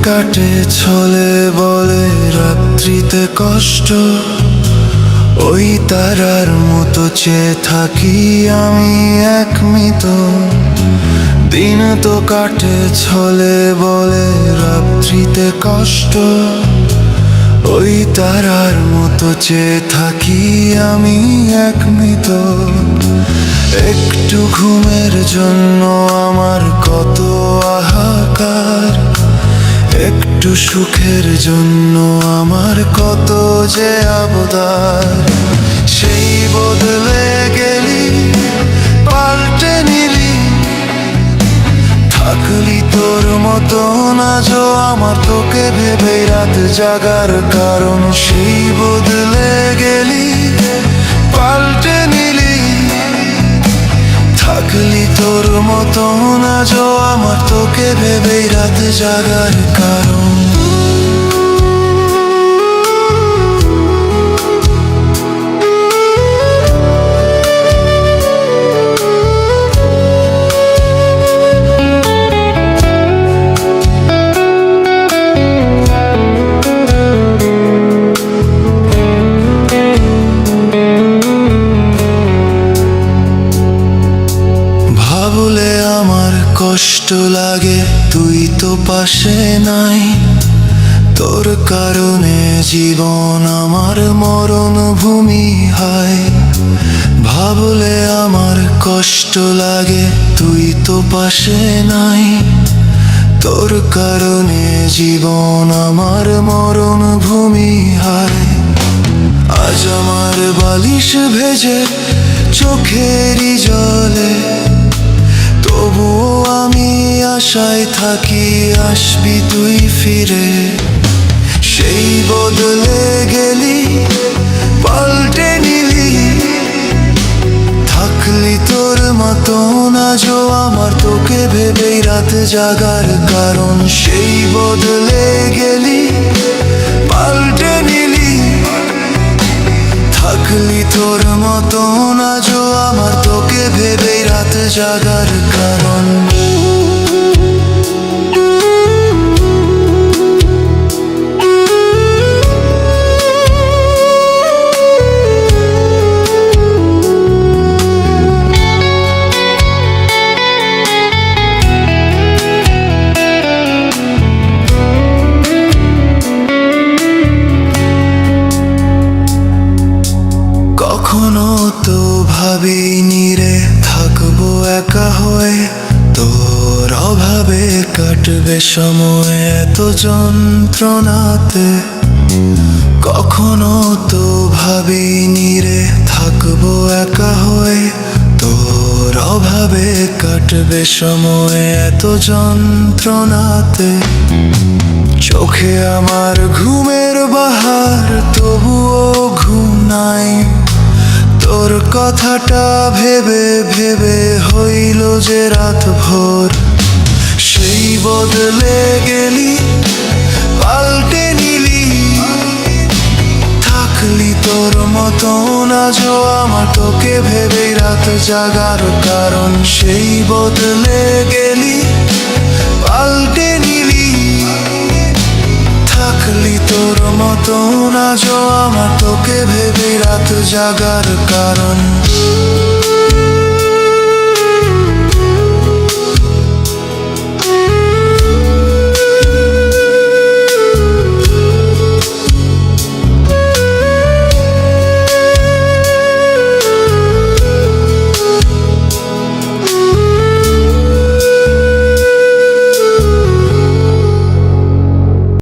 কাটে ছলে বলে রাত্রিতে কষ্ট, ওই তারার মতো চেয়ে থাকি আমি একমিত। দিন তো কাটে ছলে বলে রাত্রিতে কষ্ট, ওই তারার মতো চেয়ে থাকি আমি একমিত। একটু ঘুমের জন্য আমার কত হাহাকার, একটু সুখের জন্য আমার কত যে আবদার। সেই বদলে গেলি, পাল্টে নিলি, থাকলি তোর মতো না যো আমার, তোকে ভেবে রাত জাগার কারণ। সেই বদলে গেলি, পাল্টে নিলি, থাকলি তোর মতো না যো আমার, তোকে ভেবে রাত জাগার কারণ। ভাবলে আমার কষ্ট লাগে, তুই তো পাশে নাই। তোর কারণে জীবন আমার মরণ ভূমি হয়। ভাবলে আমার কষ্ট লাগে, তুই তো পাশে নাই। তোর কারণে জীবন আমার মরণ ভূমি হয়। আজ আমার বালিশ ভেজে চোখেরই জলে, তবুও আমি আশায় থাকি আসবি তুই ফিরে। সেই বদলে গেলি, পাল্টে নিলি, থাকলি তোর মতো না যো আমার, তোকে ভেবেই রাত জাগার কারণ। সেই বদলে গেলি, পাল্টে নিলি, থাকলি তোর মতো না যো আমার, তোকে ভেবেই রাত জাগার কারণ। কখনো তো ভাবিনি রে থাকবো একা হয়ে, তোর অভাবে কাটবে সময় এত যন্ত্রণাতে। কখনো তো ভাবিনি রে থাকবো একা হয়ে, তোর অভাবে কাটবে সময় এত যন্ত্রণাতে। চোখে আমার ঘুমের বাহার, তবুও ঘুম নাই। তোর কথাটা ভেবে ভেবে হইল যে রাত ভোর। সেই বদলে গেলি, পাল্টে নিলি, থাকলি তোর মতো না যো আমার, তোকে ভেবে রাত জাগার কারণ। সেই বদলে গেলি, পাল্টে নিলি, থাকলি তোর মতো না যো আমার, তোকে ভেবে রাত জাগার কারণ।